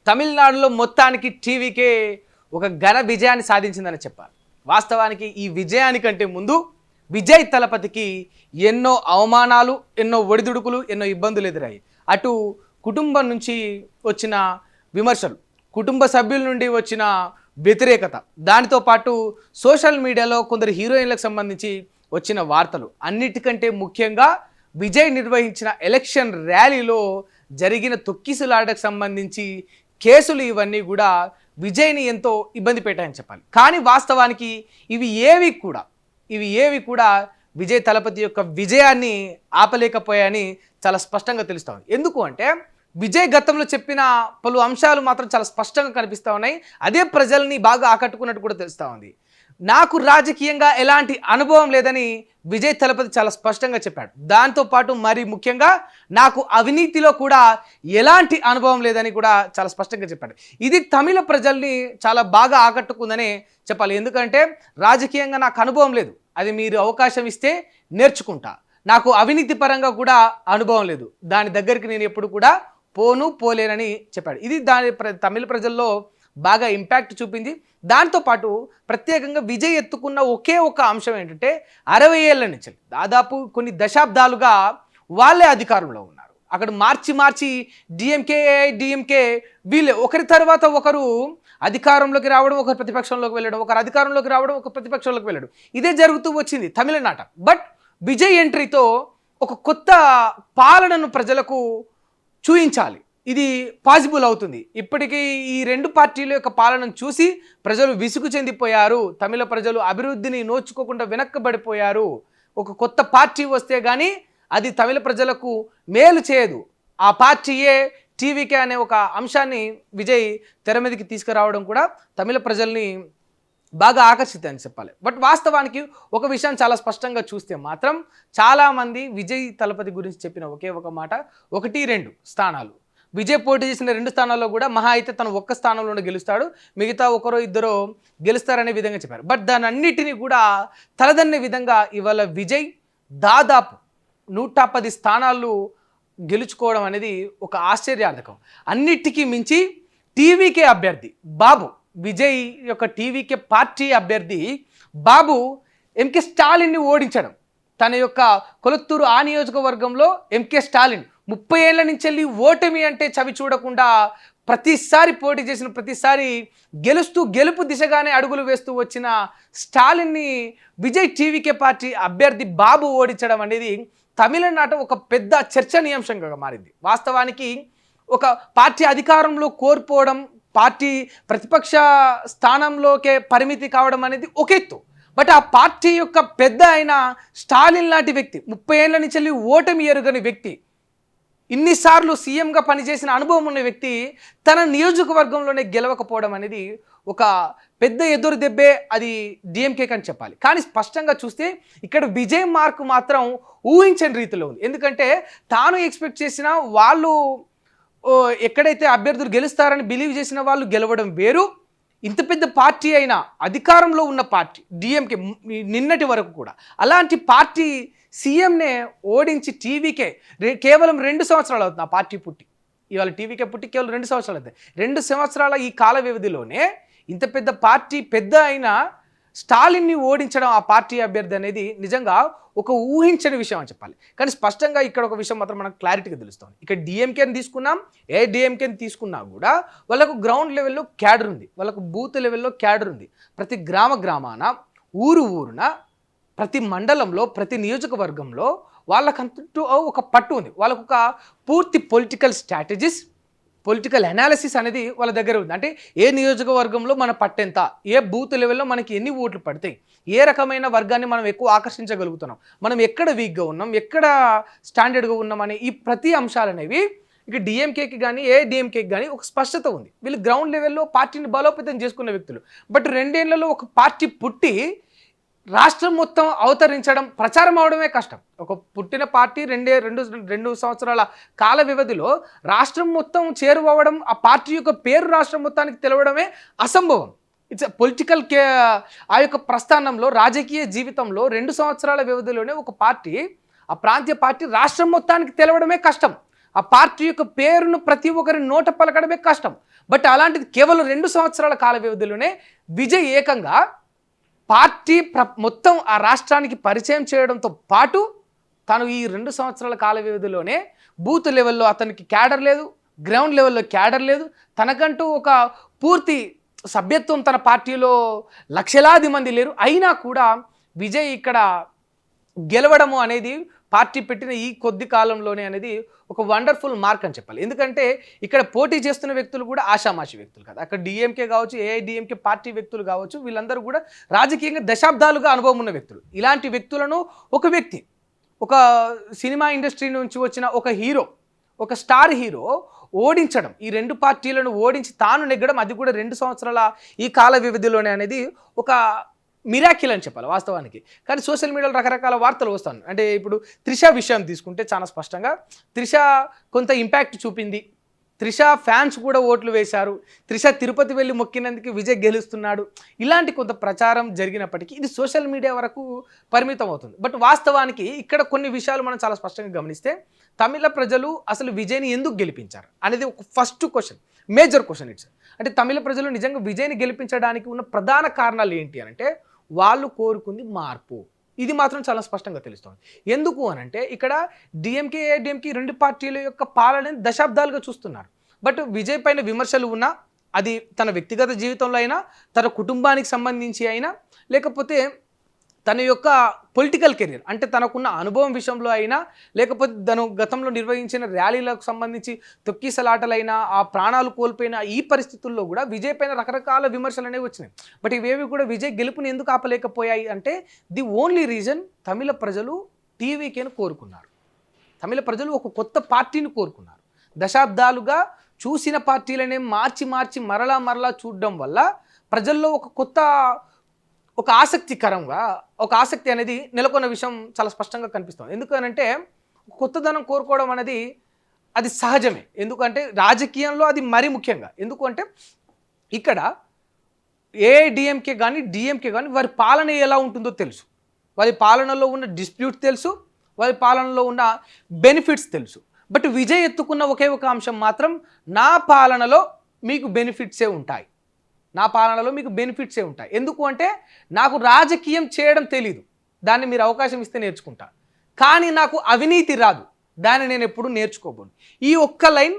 తమిళనాడులో మొత్తానికి టీవీకే ఒక ఘన విజయాన్ని సాధించిందని చెప్పాలి. వాస్తవానికి ఈ విజయానికంటే ముందు విజయ్ తలపతికి ఎన్నో అవమానాలు, ఎన్నో ఒడిదుడుకులు, ఎన్నో ఇబ్బందులు ఎదురయ్యాయి. అటు కుటుంబం నుంచి వచ్చిన విమర్శలు, కుటుంబ సభ్యుల నుండి వచ్చిన వ్యతిరేకత, దానితో పాటు సోషల్ మీడియాలో కొందరు హీరోయిన్లకు సంబంధించి వచ్చిన వార్తలు, అన్నిటికంటే ముఖ్యంగా విజయ్ నిర్వహించిన ఎలక్షన్ ర్యాలీలో జరిగిన తొక్కిసలాటకు సంబంధించి కేసులు, ఇవన్నీ కూడా విజయ్ని ఎంతో ఇబ్బంది పెట్టాయని చెప్పాలి. కానీ వాస్తవానికి ఇవి ఏవి కూడా విజయ్ తలపతి యొక్క విజయాన్ని ఆపలేకపోయాయని చాలా స్పష్టంగా తెలుస్తూ ఉంది. ఎందుకు అంటే విజయ్ గతంలో చెప్పిన పలు అంశాలు మాత్రం చాలా స్పష్టంగా కనిపిస్తూ ఉన్నాయి. అదే ప్రజల్ని బాగా ఆకట్టుకున్నట్టు కూడా తెలుస్తూ ఉంది. నాకు రాజకీయంగా ఎలాంటి అనుభవం లేదని విజయ్ తలపతి చాలా స్పష్టంగా చెప్పాడు. దాంతోపాటు మరి ముఖ్యంగా నాకు అవినీతిలో కూడా ఎలాంటి అనుభవం లేదని కూడా చాలా స్పష్టంగా చెప్పాడు. ఇది తమిళ ప్రజల్ని చాలా బాగా ఆకట్టుకుందనే చెప్పాలి. ఎందుకంటే రాజకీయంగా నాకు అనుభవం లేదు, అది మీరు అవకాశం ఇస్తే నేర్చుకుంటా. నాకు అవినీతి పరంగా కూడా అనుభవం లేదు, దాని దగ్గరికి నేను ఎప్పుడు కూడా పోలేనని చెప్పాడు. ఇది తమిళ ప్రజల్లో బాగా ఇంపాక్ట్ చూపింది. దాంతోపాటు ప్రత్యేకంగా విజయ్ ఎత్తుకున్న ఒకే ఒక అంశం ఏంటంటే 60 ఏళ్ల నుంచి దాదాపు కొన్ని దశాబ్దాలుగా వాళ్ళే అధికారంలో ఉన్నారు. అక్కడ మార్చి డిఎంకే వీళ్ళే ఒకరి తర్వాత ఒకరు అధికారంలోకి రావడం, ఒకరు ప్రతిపక్షంలోకి వెళ్ళడం, ఒకరు అధికారంలోకి రావడం, ఒక ప్రతిపక్షంలోకి వెళ్ళడం, ఇదే జరుగుతూ వచ్చింది తమిళనాట. బట్ విజయ్ ఎంట్రీతో ఒక కొత్త పాలనను ప్రజలకు చూయించాలి, ఇది పాసిబుల్ అవుతుంది. ఇప్పటికీ ఈ రెండు పార్టీల యొక్క పాలనను చూసి ప్రజలు విసుగు చెందిపోయారు. తమిళ ప్రజలు అభివృద్ధిని నోచుకోకుండా వెనక్కబడిపోయారు. ఒక కొత్త పార్టీ వస్తే కానీ అది తమిళ ప్రజలకు మేలు చేయదు. ఆ పార్టీయే టీవీకే అనే ఒక అంశాన్ని విజయ్ తెర మీదకి తీసుకురావడం కూడా తమిళ ప్రజల్ని బాగా ఆకర్షితని చెప్పాలి. బట్ వాస్తవానికి ఒక విషయం చాలా స్పష్టంగా చూస్తే మాత్రం చాలామంది విజయ్ తలపతి గురించి చెప్పిన ఒకే ఒక మాట, 1-2 స్థానాలు. విజయ్ పోటీ చేసిన 2 స్థానాల్లో కూడా మహా అయితే తను ఒక్క స్థానంలోనే గెలుస్తాడు, మిగతా ఒకరో ఇద్దరో గెలుస్తారనే విధంగా చెప్పారు. బట్ దాని అన్నిటినీ కూడా తలదన్నే విధంగా ఇవాళ విజయ్ దాదాపు 110 స్థానాలు గెలుచుకోవడం అనేది ఒక ఆశ్చర్యార్థకం. అన్నిటికీ మించి టీవీకే అభ్యర్థి బాబు, విజయ్ యొక్క టీవీకే పార్టీ అభ్యర్థి బాబు ఎంకే స్టాలిన్ని ఓడించడం, తన యొక్క కొలత్తూరు ఆ నియోజకవర్గంలో ఎంకే స్టాలిన్ 30 ఏళ్ల నుంచి వెళ్ళి ఓటమి అంటే చవి చూడకుండా ప్రతిసారి పోటీ చేసిన ప్రతిసారి గెలుపు దిశగానే అడుగులు వేస్తూ వచ్చిన స్టాలిన్ని విజయ్ టీవీకే పార్టీ అభ్యర్థి బాబు ఓడించడం అనేది తమిళనాట ఒక పెద్ద చర్చనీయాంశంగా మారింది. వాస్తవానికి ఒక పార్టీ అధికారంలో కోల్పోవడం, పార్టీ ప్రతిపక్ష స్థానంలోకే పరిమితి కావడం అనేది ఒక ఎత్తు. బట్ ఆ పార్టీ యొక్క పెద్ద అయిన స్టాలిన్ లాంటి వ్యక్తి, 30 ఏళ్ల నుంచి వెళ్ళి ఓటమి ఎరుగని వ్యక్తి, ఇన్నిసార్లు సీఎంగా పనిచేసిన అనుభవం ఉన్న వ్యక్తి తన నియోజకవర్గంలోనే గెలవకపోవడం అనేది ఒక పెద్ద ఎదురు దెబ్బే అది డిఎంకేకి అని చెప్పాలి. కానీ స్పష్టంగా చూస్తే ఇక్కడ విజయ్ మార్క్ మాత్రం ఊహించని రీతిలో ఉంది. ఎందుకంటే తాను ఎక్స్పెక్ట్ చేసిన వాళ్ళు ఎక్కడైతే అభ్యర్థులు గెలుస్తారని బిలీవ్ చేసిన వాళ్ళు గెలవడం వేరు, ఇంత పెద్ద పార్టీ అయినా అధికారంలో ఉన్న పార్టీ డిఎంకే నిన్నటి వరకు కూడా అలాంటి పార్టీ సీఎంనే ఓడించి టీవీకే కేవలం 2 సంవత్సరాలు అవుతుంది ఆ పార్టీ పుట్టి. ఇవాళ టీవీకే పుట్టి కేవలం 2 సంవత్సరాలు అవుతాయి. 2 సంవత్సరాల ఈ కాల వ్యవధిలోనే ఇంత పెద్ద పార్టీ పెద్ద అయిన స్టాలిన్ని ఓడించడం ఆ పార్టీ అభ్యర్థి అనేది నిజంగా ఒక ఊహించని విషయం అని చెప్పాలి. కానీ స్పష్టంగా ఇక్కడ ఒక విషయం మాత్రం మనకు క్లారిటీగా తెలుస్తుంది. ఇక్కడ డిఎంకేని తీసుకున్నాం, ఏ డిఎంకేని తీసుకున్నా కూడా వాళ్ళకు గ్రౌండ్ లెవెల్లో క్యాడర్ ఉంది, వాళ్ళకు బూత్ లెవెల్లో క్యాడర్ ఉంది. ప్రతి గ్రామాన, ఊరున, ప్రతి మండలంలో, ప్రతి నియోజకవర్గంలో వాళ్ళకంటూ ఒక పట్టు ఉంది. వాళ్ళకు ఒక పూర్తి పొలిటికల్ స్ట్రాటజీస్, పొలిటికల్ అనాలిసిస్ అనేది వాళ్ళ దగ్గర ఉంది. అంటే ఏ నియోజకవర్గంలో మన పట్టెంత, ఏ బూత్ లెవెల్లో మనకి ఎన్ని ఓట్లు పడతాయి, ఏ రకమైన వర్గాన్ని మనం ఎక్కువ ఆకర్షించగలుగుతున్నాం, మనం ఎక్కడ వీక్గా ఉన్నాం, ఎక్కడ స్టాండర్డ్గా ఉన్నాం అనే ఈ ప్రతి అంశాలు అనేవి ఇక డిఎంకేకి కానీ ఏ డిఎంకేకి కానీ ఒక స్పష్టత ఉంది. వీళ్ళు గ్రౌండ్ లెవెల్లో పార్టీని బలోపేతం చేసుకున్న వ్యక్తులు. బట్ 2 ఏళ్లలో ఒక పార్టీ పుట్టి రాష్ట్రం మొత్తం అవతరించడం, ప్రచారం అవడమే కష్టం. ఒక పుట్టిన పార్టీ 2 సంవత్సరాల కాల వ్యవధిలో రాష్ట్రం మొత్తం చేరువవ్వడం, ఆ పార్టీ యొక్క పేరు రాష్ట్రం మొత్తానికి తెలవడమే అసంభవం. ఇట్స్ పొలిటికల్ ఆ యొక్క ప్రస్థానంలో, రాజకీయ జీవితంలో 2 సంవత్సరాల వ్యవధిలోనే ఒక పార్టీ, ఆ ప్రాంతీయ పార్టీ రాష్ట్రం మొత్తానికి తెలవడమే కష్టం. ఆ పార్టీ యొక్క పేరును ప్రతి ఒక్కరి నోట పలకడమే కష్టం. బట్ అలాంటిది కేవలం 2 సంవత్సరాల కాల వ్యవధిలోనే విజయ్ ఏకంగా పార్టీ మొత్తం ఆ రాష్ట్రానికి పరిచయం చేయడంతో పాటు తను ఈ 2 సంవత్సరాల కాల వ్యవధిలోనే బూత్ లెవెల్లో అతనికి క్యాడర్ లేదు, గ్రౌండ్ లెవెల్లో క్యాడర్ లేదు, తనకంటూ ఒక పూర్తి సభ్యత్వం తన పార్టీలో లక్షలాది మంది లేరు. అయినా కూడా విజయ్ ఇక్కడ గెలవడము అనేది పార్టీ పెట్టిన ఈ కొద్ది కాలంలోనే అనేది ఒక వండర్ఫుల్ మార్క్ అని చెప్పాలి. ఎందుకంటే ఇక్కడ పోటీ చేస్తున్న వ్యక్తులు కూడా ఆషామాషి వ్యక్తులు కాదు. అక్కడ డిఎంకే కావచ్చు, ఏఐడిఎంకే పార్టీ వ్యక్తులు కావచ్చు, వీళ్ళందరూ కూడా రాజకీయంగా దశాబ్దాలుగా అనుభవం ఉన్న వ్యక్తులు. ఇలాంటి వ్యక్తులను ఒక వ్యక్తి, ఒక సినిమా ఇండస్ట్రీ నుంచి వచ్చిన ఒక హీరో, ఒక స్టార్ హీరో ఓడించడం, ఈ 2 పార్టీలను ఓడించి తాను నెగ్గడం, అది కూడా 2 సంవత్సరాల ఈ కాల వ్యవధిలోనే అనేది ఒక మిరాకిల్ అని చెప్పాలి వాస్తవానికి. కానీ సోషల్ మీడియాలో రకరకాల వార్తలు వస్తాను. అంటే ఇప్పుడు త్రిష విషయం తీసుకుంటే చాలా స్పష్టంగా త్రిష కొంత ఇంపాక్ట్ చూపింది, త్రిష ఫ్యాన్స్ కూడా ఓట్లు వేశారు, త్రిష తిరుపతి వెళ్ళి మొక్కినందుకు విజయ్ గెలుస్తున్నాడు, ఇలాంటి కొంత ప్రచారం జరిగినప్పటికీ ఇది సోషల్ మీడియా వరకు పరిమితం అవుతుంది. బట్ వాస్తవానికి ఇక్కడ కొన్ని విషయాలు మనం చాలా స్పష్టంగా గమనిస్తే తమిళ ప్రజలు అసలు విజయ్ని ఎందుకు గెలిపించారు అనేది ఒక first question, major question it's. అంటే తమిళ ప్రజలు నిజంగా విజయ్ని గెలిపించడానికి ఉన్న ప్రధాన కారణాలు ఏంటి అని అంటే వాళ్ళు కోరుకుంది మార్పు. ఇది మాత్రం చాలా స్పష్టంగా తెలుస్తుంది. ఎందుకు అనంటే ఇక్కడ డిఎంకే ఏఐడిఎంకే 2 పార్టీల యొక్క పాలనని దశాబ్దాలుగా చూస్తున్నారు. బట్ విజయ్ పైన విమర్శలు ఉన్నా, అది తన వ్యక్తిగత జీవితంలో అయినా, తన కుటుంబానికి సంబంధించి అయినా, లేకపోతే తన యొక్క పొలిటికల్ కెరీర్ అంటే తనకున్న అనుభవం విషయంలో అయినా, లేకపోతే తను గతంలో నిర్వహించిన ర్యాలీలకు సంబంధించి తొక్కిసలాటలైనా, ఆ ప్రాణాలు కోల్పోయిన ఈ పరిస్థితుల్లో కూడా విజయ్ పైన రకరకాల విమర్శలు అనేవి వచ్చినాయి. బట్ ఇవేవి కూడా విజయ్ గెలుపుని ఎందుకు ఆపలేకపోయాయి అంటే ది ఓన్లీ రీజన్ తమిళ ప్రజలు టీవీకేను కోరుకున్నారు. తమిళ ప్రజలు ఒక కొత్త పార్టీని కోరుకున్నారు. దశాబ్దాలుగా చూసిన పార్టీలనే మార్చి మరలా చూడడం వల్ల ప్రజల్లో ఒక ఆసక్తికరంగా ఒక ఆసక్తి అనేది నెలకొన్న విషయం చాలా స్పష్టంగా కనిపిస్తుంది. ఎందుకనంటే కొత్తదనం కోరుకోవడం అనేది అది సహజమే. ఎందుకంటే రాజకీయంలో అది మరీ ముఖ్యంగా. ఎందుకంటే ఇక్కడ ఏఐడిఎంకే కానీ డిఎంకే కానీ వారి పాలన ఎలా ఉంటుందో తెలుసు, వారి పాలనలో ఉన్న డిస్ప్యూట్ తెలుసు, వారి పాలనలో ఉన్న బెనిఫిట్స్ తెలుసు. బట్ విజయ్ ఎత్తుకున్న ఒకే ఒక అంశం మాత్రం నా పాలనలో మీకు బెనిఫిట్సే ఉంటాయి, నా పాలనలో మీకు బెనిఫిట్సే ఉంటాయి. ఎందుకు అంటే నాకు రాజకీయం చేయడం తెలీదు, దాన్ని మీరు అవకాశం ఇస్తే నేర్చుకుంటా, కానీ నాకు అవినీతి రాదు, దాన్ని నేను ఎప్పుడు నేర్చుకోబోను. ఈ ఒక్క లైన్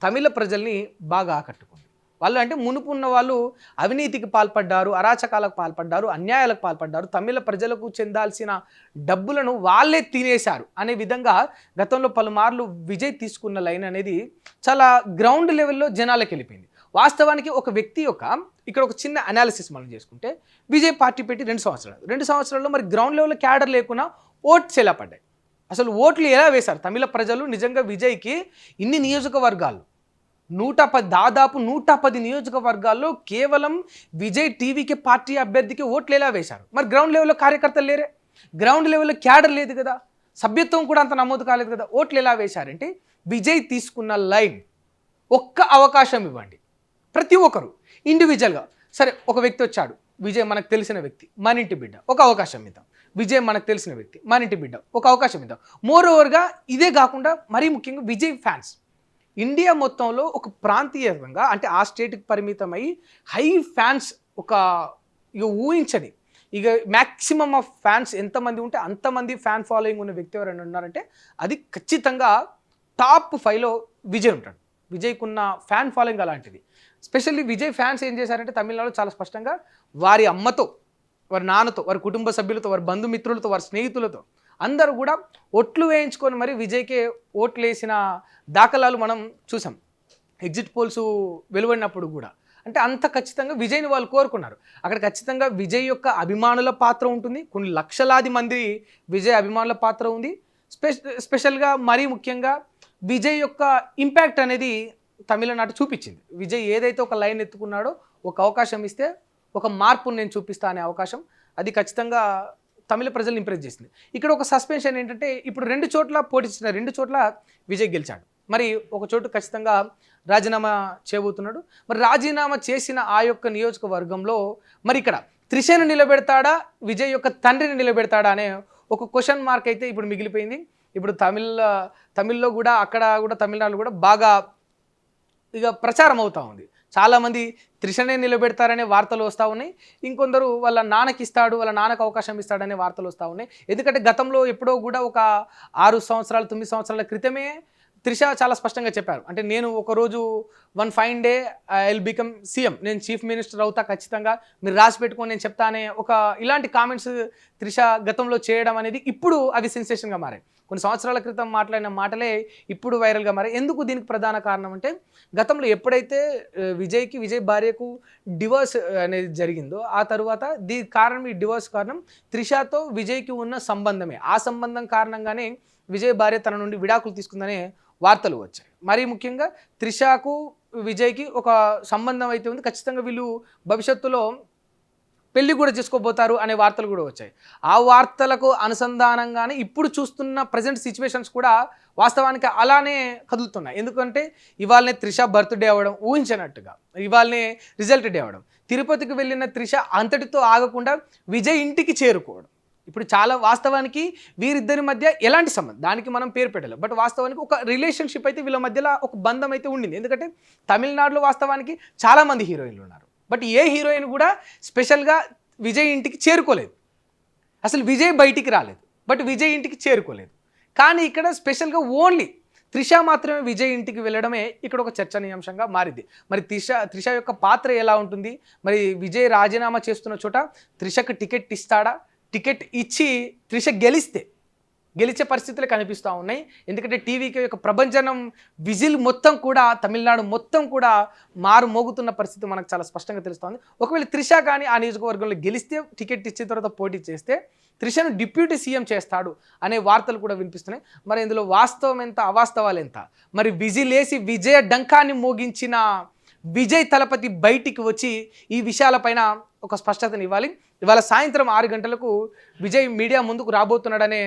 తమిళ ప్రజల్ని బాగా ఆకట్టుకుంది. వాళ్ళు అంటే మునుపు ఉన్న వాళ్ళు అవినీతికి పాల్పడ్డారు, అరాచకాలకు పాల్పడ్డారు, అన్యాయాలకు పాల్పడ్డారు, తమిళ ప్రజలకు చెందాల్సిన డబ్బులను వాళ్ళే తినేశారు అనే విధంగా గతంలో పలుమార్లు విజయ్ తీసుకున్న లైన్ అనేది చాలా గ్రౌండ్ లెవెల్లో జనాలకు వెళ్ళిపోయింది. వాస్తవానికి ఒక వ్యక్తి యొక్క ఇక్కడ ఒక చిన్న అనాలిసిస్ మనం చేసుకుంటే విజయ్ పార్టీ పెట్టి 2 సంవత్సరాల్లో మరి గ్రౌండ్ లెవెల్లో క్యాడర్ లేకున్నా ఓట్స్ ఎలా పడ్డాయి, అసలు ఓట్లు ఎలా వేశారు తమిళ ప్రజలు? నిజంగా విజయ్కి ఇన్ని నియోజకవర్గాలు దాదాపు 110 నియోజకవర్గాల్లో కేవలం విజయ్ టీవీకి పార్టీ అభ్యర్థికి ఓట్లు ఎలా వేశారు? మరి గ్రౌండ్ లెవెల్లో కార్యకర్తలు లేరే, గ్రౌండ్ లెవెల్లో క్యాడర్ లేదు కదా, సభ్యత్వం కూడా అంత నమోదు కాలేదు కదా, ఓట్లు ఎలా వేశారంటే విజయ్ తీసుకున్న లైన్ ఒక్క అవకాశం ఇవ్వండి, ప్రతి ఒక్కరు ఇండివిజువల్గా సరే ఒక వ్యక్తి వచ్చాడు, విజయ్ మనకు తెలిసిన వ్యక్తి, మన ఇంటి బిడ్డ, ఒక అవకాశం ఇద్దాం. విజయ్ మనకు తెలిసిన వ్యక్తి, మన ఇంటి బిడ్డ, ఒక అవకాశం ఇద్దాం. మోర్ ఓవర్గా ఇదే కాకుండా మరీ ముఖ్యంగా విజయ్ ఫ్యాన్స్ ఇండియా మొత్తంలో ఒక ప్రాంతీయంగా అంటే ఆ స్టేట్కి పరిమితమై హై ఫ్యాన్స్ ఇక ఊహించని ఇక మ్యాక్సిమమ్ ఆఫ్ ఫ్యాన్స్ ఎంతమంది ఉంటే అంతమంది ఫ్యాన్ ఫాలోయింగ్ ఉన్న వ్యక్తి ఎవరైనా ఉన్నారంటే అది ఖచ్చితంగా టాప్ 5లో విజయ్ ఉంటాడు. విజయ్కున్న ఫ్యాన్ ఫాలోయింగ్ అలాంటిది. స్పెషల్లీ విజయ్ ఫ్యాన్స్ ఏం చేశారంటే తమిళనాడులో చాలా స్పష్టంగా వారి అమ్మతో, వారి నాన్నతో, వారి కుటుంబ సభ్యులతో, వారి బంధుమిత్రులతో, వారి స్నేహితులతో అందరూ కూడా ఒట్లు వేయించుకొని మరి విజయ్కే ఓట్లు వేసిన దాఖలాలు మనం చూసాం. ఎగ్జిట్ పోల్స్ వెలువడినప్పుడు కూడా అంటే అంత ఖచ్చితంగా విజయ్ని వాళ్ళు కోరుకున్నారు. అక్కడ ఖచ్చితంగా విజయ్ యొక్క అభిమానుల పాత్ర ఉంటుంది, కొన్ని లక్షలాది మంది విజయ్ అభిమానుల పాత్ర ఉంది. స్పెషల్గా మరీ ముఖ్యంగా విజయ్ యొక్క ఇంపాక్ట్ అనేది తమిళనాడు చూపించింది. విజయ్ ఏదైతే ఒక లైన్ ఎత్తుకున్నాడో, ఒక అవకాశం ఇస్తే ఒక మార్పును నేను చూపిస్తా అనే అవకాశం, అది ఖచ్చితంగా తమిళ ప్రజల్ని ఇంప్రెస్ చేసింది. ఇక్కడ ఒక సస్పెన్షన్ ఏంటంటే ఇప్పుడు 2 చోట్ల పోటీ చేసిన 2 చోట్ల విజయ్ గెలిచాడు, మరి ఒక చోటు ఖచ్చితంగా రాజీనామా చేయబోతున్నాడు. మరి రాజీనామా చేసిన ఆ యొక్క నియోజకవర్గంలో మరి ఇక్కడ త్రిషను నిలబెడతాడా, విజయ్ యొక్క తండ్రిని నిలబెడతాడా అనే ఒక క్వశ్చన్ మార్క్ అయితే ఇప్పుడు మిగిలిపోయింది. ఇప్పుడు తమిళ్లో కూడా అక్కడ కూడా తమిళనాడులో కూడా బాగా ఇక ప్రచారం అవుతూ ఉంది. చాలామంది త్రిషనే నిలబెడతారనే వార్తలు వస్తూ ఉన్నాయి. ఇంకొందరు వాళ్ళ నాన్నకి ఇస్తాడు, వాళ్ళ నాన్నకు అవకాశం ఇస్తాడనే వార్తలు వస్తూ ఉన్నాయి. ఎందుకంటే గతంలో ఎప్పుడో కూడా ఒక 6 సంవత్సరాలు 9 సంవత్సరాల క్రితమే త్రిష చాలా స్పష్టంగా చెప్పారు. అంటే నేను ఒకరోజు one fine day I will become CM, నేను చీఫ్ మినిస్టర్ అవుతా ఖచ్చితంగా, మీరు రాసి పెట్టుకొని నేను చెప్తా అనే ఇలాంటి కామెంట్స్ త్రిష గతంలో చేయడం అనేది ఇప్పుడు అవి సెన్సేషన్గా మారాయి. కొన్ని సంవత్సరాల క్రితం మాట్లాడిన మాటలే ఇప్పుడు వైరల్గా మారాయి. ఎందుకు దీనికి ప్రధాన కారణం అంటే గతంలో ఎప్పుడైతే విజయ్ భార్యకు డివోర్స్ అనేది జరిగిందో ఆ తర్వాత దీనికి కారణం, ఈ డివోర్స్ కారణం త్రిషతో విజయ్కి ఉన్న సంబంధమే. ఆ సంబంధం కారణంగానే విజయ్ భార్య తన నుండి విడాకులు తీసుకుందనే వార్తలు వచ్చాయి. మరీ ముఖ్యంగా త్రిషకు విజయ్కి ఒక సంబంధం అయితే ఉంది, ఖచ్చితంగా వీళ్ళు భవిష్యత్తులో పెళ్లి కూడా చేసుకోబోతారు అనే వార్తలు కూడా వచ్చాయి. ఆ వార్తలకు అనుసంధానంగానే ఇప్పుడు చూస్తున్న ప్రజెంట్ సిచ్యువేషన్స్ కూడా వాస్తవానికి అలానే కదులుతున్నాయి. ఎందుకంటే ఇవాళనే త్రిష బర్త్డే అవ్వడం ఊహించినట్టుగా, ఇవాళనే రిజల్ట్ డే అవ్వడం, తిరుపతికి వెళ్ళిన త్రిష అంతటితో ఆగకుండా విజయ్ ఇంటికి చేరుకోవడం. ఇప్పుడు చాలా వాస్తవానికి వీరిద్దరి మధ్య ఎలాంటి సంబంధం దానికి మనం పేరు పెట్టలేం, బట్ వాస్తవానికి ఒక రిలేషన్షిప్ అయితే వీళ్ళ మధ్యలో ఒక బంధం అయితే ఉండింది. ఎందుకంటే తమిళనాడులో వాస్తవానికి చాలామంది హీరోయిన్లు ఉన్నారు, బట్ ఏ హీరోయిన్ కూడా స్పెషల్గా విజయ్ ఇంటికి చేరుకోలేదు. అసలు విజయ్ బయటికి రాలేదు, బట్ విజయ్ ఇంటికి చేరుకోలేదు. కానీ ఇక్కడ స్పెషల్గా ఓన్లీ త్రిష మాత్రమే విజయ్ ఇంటికి వెళ్ళడమే ఇక్కడ ఒక చర్చనీయాంశంగా మారింది. మరి త్రిష యొక్క పాత్ర ఎలా ఉంటుంది, మరి విజయ్ రాజీనామా చేస్తున్న చోట త్రిషకు టికెట్ ఇస్తాడా, టికెట్ ఇచ్చి త్రిష గెలిచే పరిస్థితులు కనిపిస్తూ ఉన్నాయి. ఎందుకంటే టీవీకి యొక్క ప్రభంజనం విజిల్ మొత్తం కూడా తమిళనాడు మొత్తం కూడా మారు మోగుతున్న పరిస్థితి మనకు చాలా స్పష్టంగా తెలుస్తుంది. ఒకవేళ త్రిష కానీ ఆ నియోజకవర్గంలో గెలిస్తే, టికెట్ ఇచ్చిన తర్వాత పోటీ చేస్తే త్రిషను డిప్యూటీ సీఎం చేస్తాడు అనే వార్తలు కూడా వినిపిస్తున్నాయి. మరి ఇందులో వాస్తవం ఎంత, అవాస్తవాలు ఎంత? మరి విజిలేసి విజయ డంకాన్ని మోగించిన విజయ్ తలపతి బయటికి వచ్చి ఈ విషయాలపైన ఒక స్పష్టతను ఇవ్వాలి. ఇవాళ సాయంత్రం 6 గంటలకు విజయ్ మీడియా ముందుకు రాబోతున్నాడనే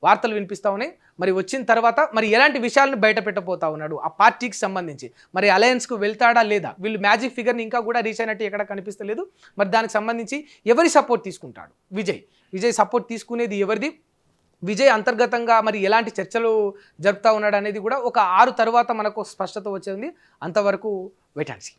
వార్తలు వినిపిస్తూ ఉన్నాయి. మరి వచ్చిన తర్వాత మరి ఎలాంటి విషయాలను బయట పెట్టబోతా ఉన్నాడు, ఆ పార్టీకి సంబంధించి మరి అలయన్స్కు వెళ్తాడా లేదా, వీళ్ళు మ్యాజిక్ ఫిగర్ని ఇంకా కూడా రీచ్ అయినట్టు ఎక్కడ కనిపిస్తలేదు. మరి దానికి సంబంధించి ఎవరి సపోర్ట్ తీసుకుంటాడు విజయ్ సపోర్ట్ తీసుకునేది ఎవరిది, విజయ్ అంతర్గతంగా మరి ఎలాంటి చర్చలు జరుపుతూ ఉన్నాడు అనేది కూడా ఒక 6 తర్వాత మనకు స్పష్టత వచ్చేది. అంతవరకు వెయిట్ అండ్ సీ.